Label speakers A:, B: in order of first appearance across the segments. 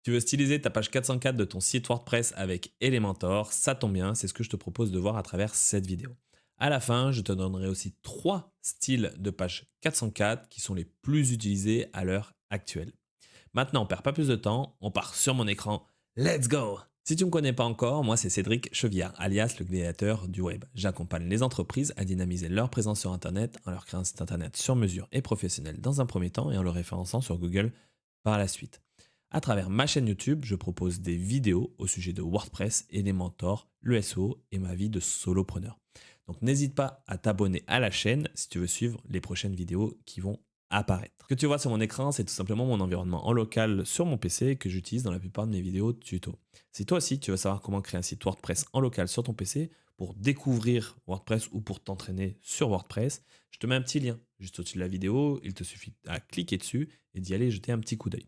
A: Tu veux styliser ta page 404 de ton site WordPress avec Elementor, ça tombe bien, c'est ce que je te propose de voir à travers cette vidéo. À la fin, je te donnerai aussi 3 styles de page 404 qui sont les plus utilisés à l'heure actuelle. Maintenant, on perd pas plus de temps, on part sur mon écran. Let's go! Si tu ne me connais pas encore, moi c'est Cédric Chevillard, alias le gladiateur du web. J'accompagne les entreprises à dynamiser leur présence sur Internet en leur créant un site Internet sur mesure et professionnel dans un premier temps et en le référençant sur Google par la suite. À travers ma chaîne YouTube, je propose des vidéos au sujet de WordPress, Elementor, le SEO et ma vie de solopreneur. Donc n'hésite pas à t'abonner à la chaîne si tu veux suivre les prochaines vidéos qui vont apparaître. Ce que tu vois sur mon écran, c'est tout simplement mon environnement en local sur mon PC que j'utilise dans la plupart de mes vidéos tuto. Si toi aussi tu veux savoir comment créer un site WordPress en local sur ton PC pour découvrir WordPress ou pour t'entraîner sur WordPress, je te mets un petit lien juste au-dessus de la vidéo. Il te suffit à cliquer dessus et d'y aller jeter un petit coup d'œil.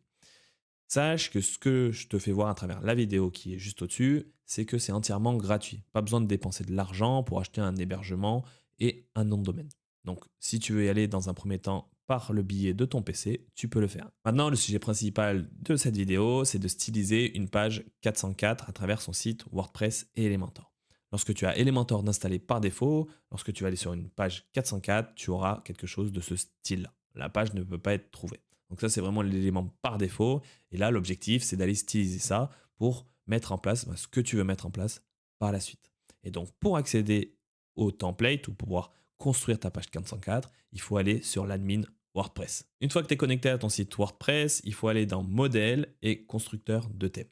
A: Sache que ce que je te fais voir à travers la vidéo qui est juste au-dessus, c'est que c'est entièrement gratuit. Pas besoin de dépenser de l'argent pour acheter un hébergement et un nom de domaine. Donc, si tu veux y aller dans un premier temps par le biais de ton PC, tu peux le faire. Maintenant, le sujet principal de cette vidéo, c'est de styliser une page 404 à travers son site WordPress et Elementor. Lorsque tu as Elementor d'installer par défaut, lorsque tu vas aller sur une page 404, tu auras quelque chose de ce style-là. La page ne peut pas être trouvée. Donc ça, c'est vraiment l'élément par défaut. Et là, l'objectif, c'est d'aller styliser ça pour mettre en place ce que tu veux mettre en place par la suite. Et donc, pour accéder au template ou pour pouvoir construire ta page 404, il faut aller sur l'admin WordPress. Une fois que tu es connecté à ton site WordPress, il faut aller dans Modèle et Constructeur de thème.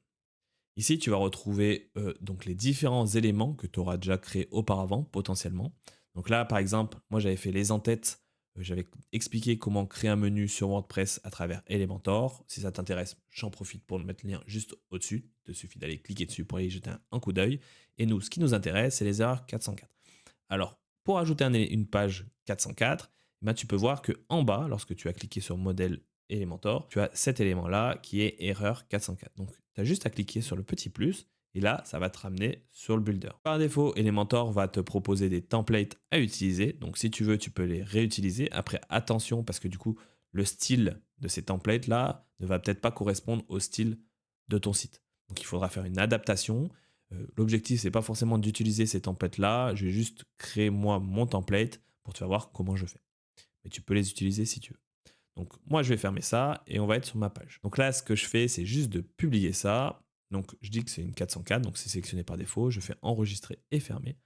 A: Ici, tu vas retrouver donc les différents éléments que tu auras déjà créés auparavant, potentiellement. Donc là, par exemple, moi, j'avais fait les en-têtes. J'avais expliqué comment créer un menu sur WordPress à travers Elementor. Si ça t'intéresse, j'en profite pour mettre le lien juste au-dessus. Il te suffit d'aller cliquer dessus pour aller y jeter un coup d'œil. Et nous, ce qui nous intéresse, c'est les erreurs 404. Alors, pour ajouter une page 404, ben, tu peux voir que en bas, lorsque tu as cliqué sur modèle Elementor, tu as cet élément-là qui est erreur 404. Donc, tu as juste à cliquer sur le petit plus et là, ça va te ramener sur le builder. Par défaut, Elementor va te proposer des templates à utiliser. Donc, si tu veux, tu peux les réutiliser. Après, attention, parce que du coup, le style de ces templates-là ne va peut-être pas correspondre au style de ton site. Donc, il faudra faire une adaptation. L'objectif, c'est pas forcément d'utiliser ces templates-là. Je vais juste créer moi mon template pour te faire voir comment je fais. Mais tu peux les utiliser si tu veux. Donc moi, je vais fermer ça et on va être sur ma page. Donc là, ce que je fais, c'est juste de publier ça. Donc je dis que c'est une 404, donc c'est sélectionné par défaut. Je fais enregistrer et fermer.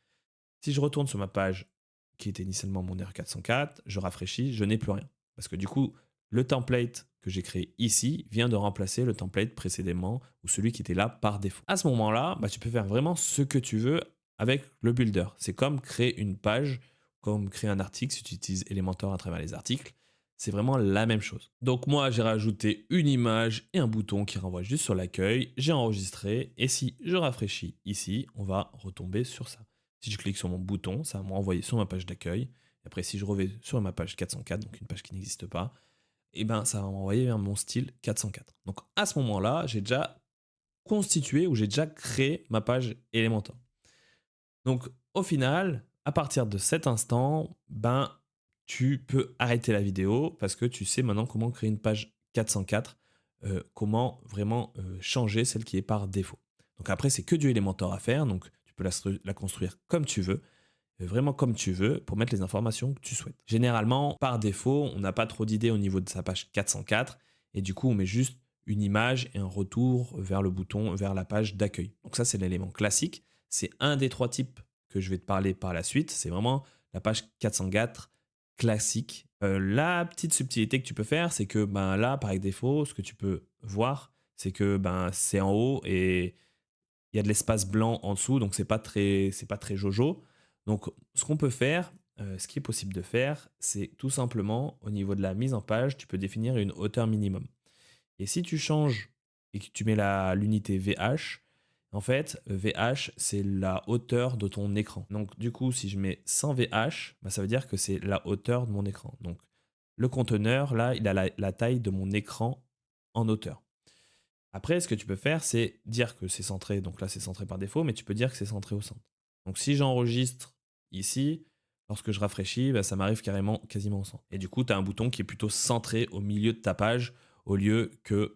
A: Si je retourne sur ma page qui était initialement mon R404, je rafraîchis, je n'ai plus rien. Parce que du coup, le template que j'ai créé ici vient de remplacer le template précédemment ou celui qui était là par défaut. À ce moment-là, tu peux faire vraiment ce que tu veux avec le builder. C'est comme créer une page, comme créer un article si tu utilises Elementor à travers les articles. C'est vraiment la même chose. Donc moi, j'ai rajouté une image et un bouton qui renvoie juste sur l'accueil. J'ai enregistré et si je rafraîchis ici, on va retomber sur ça. Si je clique sur mon bouton, ça va me renvoyer sur ma page d'accueil. Et après, si je reviens sur ma page 404, donc une page qui n'existe pas, et ben ça va m'envoyer vers mon style 404. Donc à ce moment-là, j'ai déjà constitué ou j'ai déjà créé ma page Elementor. Donc au final, à partir de cet instant, tu peux arrêter la vidéo parce que tu sais maintenant comment créer une page 404, comment vraiment changer celle qui est par défaut. Donc après, c'est que du Elementor à faire, donc tu peux la construire comme tu veux, vraiment comme tu veux, pour mettre les informations que tu souhaites. Généralement, par défaut, on n'a pas trop d'idées au niveau de sa page 404, et du coup, on met juste une image et un retour vers le bouton, vers la page d'accueil. Donc ça, c'est l'élément classique. C'est un des 3 types que je vais te parler par la suite. C'est vraiment la page 404 classique. La petite subtilité que tu peux faire, c'est que là, par défaut, ce que tu peux voir, c'est que c'est en haut et il y a de l'espace blanc en dessous, donc c'est pas très jojo. Donc, ce qu'on peut faire, ce qui est possible de faire, c'est tout simplement au niveau de la mise en page, tu peux définir une hauteur minimum. Et si tu changes et que tu mets l'unité VH, en fait, VH, c'est la hauteur de ton écran. Donc, du coup, si je mets 100 VH, ça veut dire que c'est la hauteur de mon écran. Donc, le conteneur, là, il a la taille de mon écran en hauteur. Après, ce que tu peux faire, c'est dire que c'est centré. Donc là, c'est centré par défaut, mais tu peux dire que c'est centré au centre. Donc si j'enregistre ici, lorsque je rafraîchis, ça m'arrive quasiment au centre. Et du coup, tu as un bouton qui est plutôt centré au milieu de ta page au lieu que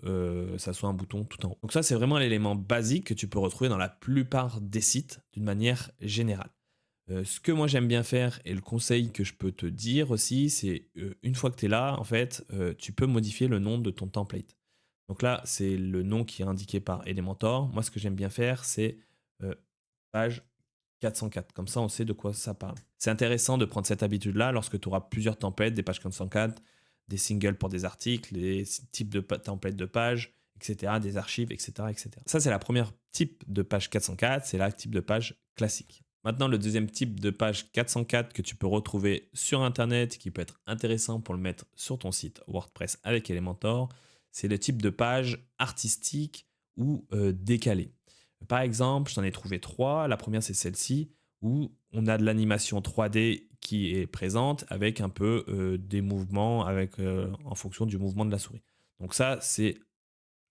A: ça soit un bouton tout en haut. Donc ça, c'est vraiment l'élément basique que tu peux retrouver dans la plupart des sites d'une manière générale. Ce que moi j'aime bien faire et le conseil que je peux te dire aussi, c'est une fois que tu es là, en fait, tu peux modifier le nom de ton template. Donc là, c'est le nom qui est indiqué par Elementor. Moi, ce que j'aime bien faire, c'est euh, page 404. Comme ça, on sait de quoi ça parle. C'est intéressant de prendre cette habitude-là lorsque tu auras plusieurs templates, des pages 404, des singles pour des articles, des types de templates de pages, etc., des archives, etc., etc. Ça, c'est la première type de page 404, c'est la type de page classique. Maintenant, le deuxième type de page 404 que tu peux retrouver sur Internet, qui peut être intéressant pour le mettre sur ton site WordPress avec Elementor, c'est le type de page artistique ou décalée. Par exemple, je t'en ai trouvé trois. La première, c'est celle-ci, où on a de l'animation 3D qui est présente avec un peu des mouvements en fonction du mouvement de la souris. Donc ça, c'est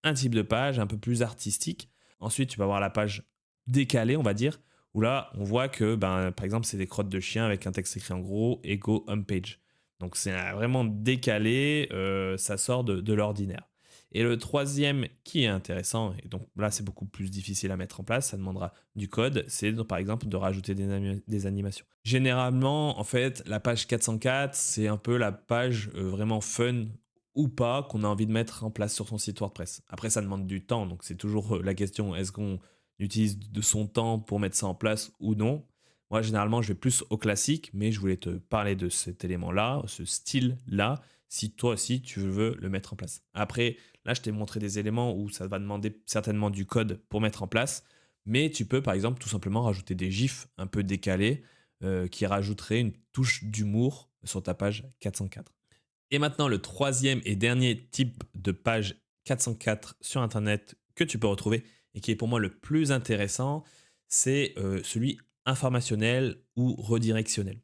A: un type de page un peu plus artistique. Ensuite, tu vas avoir la page décalée, on va dire, où là, on voit que, par exemple, c'est des crottes de chien avec un texte écrit en gros, Ego Homepage. Donc c'est vraiment décalé, ça sort de l'ordinaire. Et le troisième qui est intéressant, et donc là c'est beaucoup plus difficile à mettre en place, ça demandera du code, c'est par exemple de rajouter des animations. Généralement, en fait, la page 404, c'est un peu la page vraiment fun ou pas qu'on a envie de mettre en place sur son site WordPress. Après, ça demande du temps, donc c'est toujours la question, est-ce qu'on utilise de son temps pour mettre ça en place ou non? Moi, généralement, je vais plus au classique, mais je voulais te parler de cet élément-là, ce style-là, si toi aussi tu veux le mettre en place. Après, là, je t'ai montré des éléments où ça va demander certainement du code pour mettre en place, mais tu peux, par exemple, tout simplement rajouter des gifs un peu décalés qui rajouteraient une touche d'humour sur ta page 404. Et maintenant, le troisième et dernier type de page 404 sur Internet que tu peux retrouver et qui est pour moi le plus intéressant, c'est celui informationnel ou redirectionnel.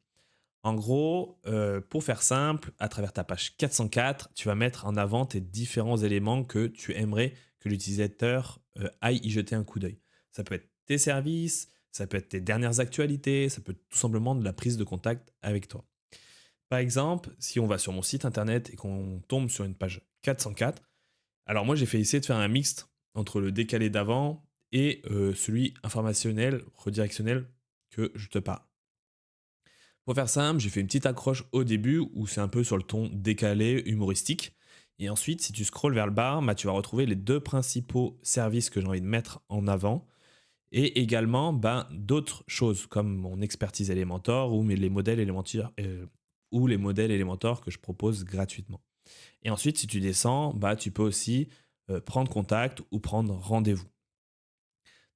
A: En gros, pour faire simple, à travers ta page 404, tu vas mettre en avant tes différents éléments que tu aimerais que l'utilisateur aille y jeter un coup d'œil. Ça peut être tes services, ça peut être tes dernières actualités, ça peut être tout simplement de la prise de contact avec toi. Par exemple, si on va sur mon site internet et qu'on tombe sur une page 404, alors moi j'ai fait essayer de faire un mixte entre le décalé d'avant et celui informationnel, redirectionnel que je te parle. Pour faire simple, j'ai fait une petite accroche au début où c'est un peu sur le ton décalé, humoristique. Et ensuite, si tu scrolles vers le bas, tu vas retrouver les deux principaux services que j'ai envie de mettre en avant. Et également d'autres choses comme mon expertise Elementor ou les modèles Elementor que je propose gratuitement. Et ensuite, si tu descends, tu peux aussi prendre contact ou prendre rendez-vous.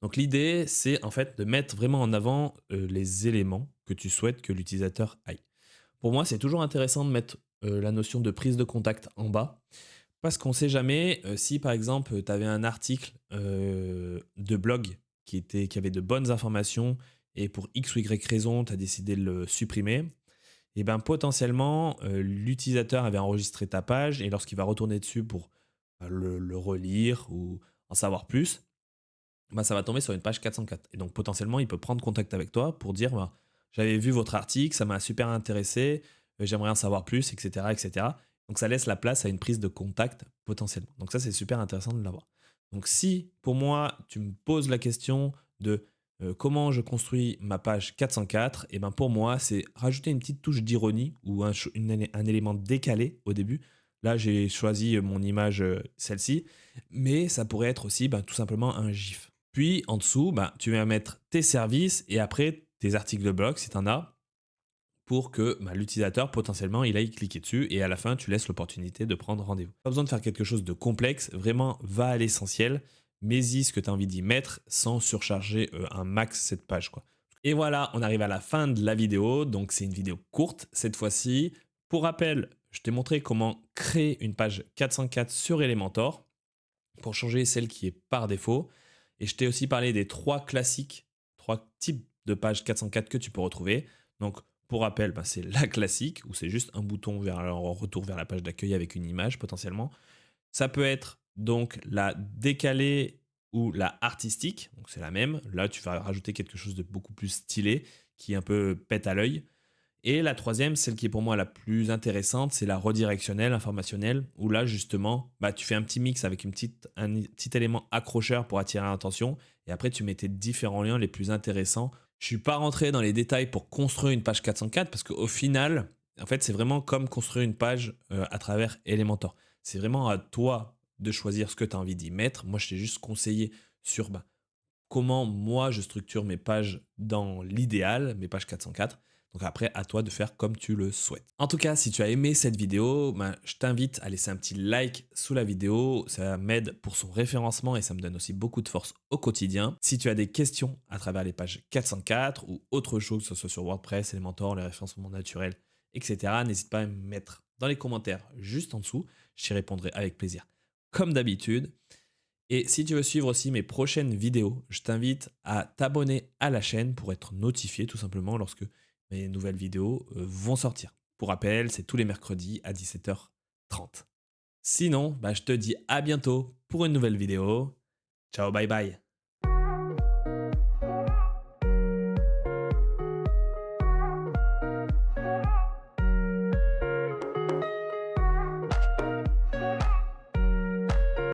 A: Donc l'idée, c'est en fait de mettre vraiment en avant les éléments que tu souhaites que l'utilisateur aille. Pour moi, c'est toujours intéressant de mettre la notion de prise de contact en bas, parce qu'on ne sait jamais si par exemple tu avais un article de blog qui avait de bonnes informations et pour X ou Y raison, tu as décidé de le supprimer, et bien potentiellement l'utilisateur avait enregistré ta page et lorsqu'il va retourner dessus pour le relire ou en savoir plus, ça va tomber sur une page 404. Et donc potentiellement, il peut prendre contact avec toi pour dire j'avais vu votre article, ça m'a super intéressé, j'aimerais en savoir plus, etc., etc. Donc ça laisse la place à une prise de contact potentiellement. Donc ça, c'est super intéressant de l'avoir. Donc si pour moi, tu me poses la question de comment je construis ma page 404, et ben pour moi, c'est rajouter une petite touche d'ironie ou un élément décalé au début. Là, j'ai choisi mon image, celle-ci, mais ça pourrait être aussi tout simplement un GIF. Puis en dessous, tu vas mettre tes services et après tes articles de blog si tu en as pour que l'utilisateur potentiellement il aille cliquer dessus et à la fin tu laisses l'opportunité de prendre rendez-vous. Pas besoin de faire quelque chose de complexe, vraiment va à l'essentiel, mets-y ce que tu as envie d'y mettre sans surcharger un max cette page quoi. Et voilà, on arrive à la fin de la vidéo, donc c'est une vidéo courte cette fois-ci. Pour rappel, je t'ai montré comment créer une page 404 sur Elementor pour changer celle qui est par défaut. Et je t'ai aussi parlé des trois classiques, trois types de pages 404 que tu peux retrouver. Donc, pour rappel, c'est la classique, où c'est juste un bouton vers un retour vers la page d'accueil avec une image potentiellement. Ça peut être donc la décalée ou la artistique, donc c'est la même. Là, tu vas rajouter quelque chose de beaucoup plus stylé, qui un peu pète à l'œil. Et la troisième, celle qui est pour moi la plus intéressante, c'est la redirectionnelle informationnelle, où là justement, bah, tu fais un petit mix avec un petit élément accrocheur pour attirer l'attention, et après tu mets tes différents liens les plus intéressants. Je suis pas rentré dans les détails pour construire une page 404 parce qu'au final, en fait, c'est vraiment comme construire une page à travers Elementor. C'est vraiment à toi de choisir ce que tu as envie d'y mettre. Moi, je t'ai juste conseillé sur bah, comment moi je structure mes pages dans l'idéal, mes pages 404. Donc après, à toi de faire comme tu le souhaites. En tout cas, si tu as aimé cette vidéo, ben, je t'invite à laisser un petit like sous la vidéo. Ça m'aide pour son référencement et ça me donne aussi beaucoup de force au quotidien. Si tu as des questions à travers les pages 404 ou autre chose, que ce soit sur WordPress, Elementor, les référencements naturels, etc., n'hésite pas à me mettre dans les commentaires juste en dessous. J'y répondrai avec plaisir, comme d'habitude. Et si tu veux suivre aussi mes prochaines vidéos, je t'invite à t'abonner à la chaîne pour être notifié tout simplement lorsque mes nouvelles vidéos vont sortir. Pour rappel, c'est tous les mercredis à 17h30. Sinon, bah, je te dis à bientôt pour une nouvelle vidéo. Ciao, bye bye.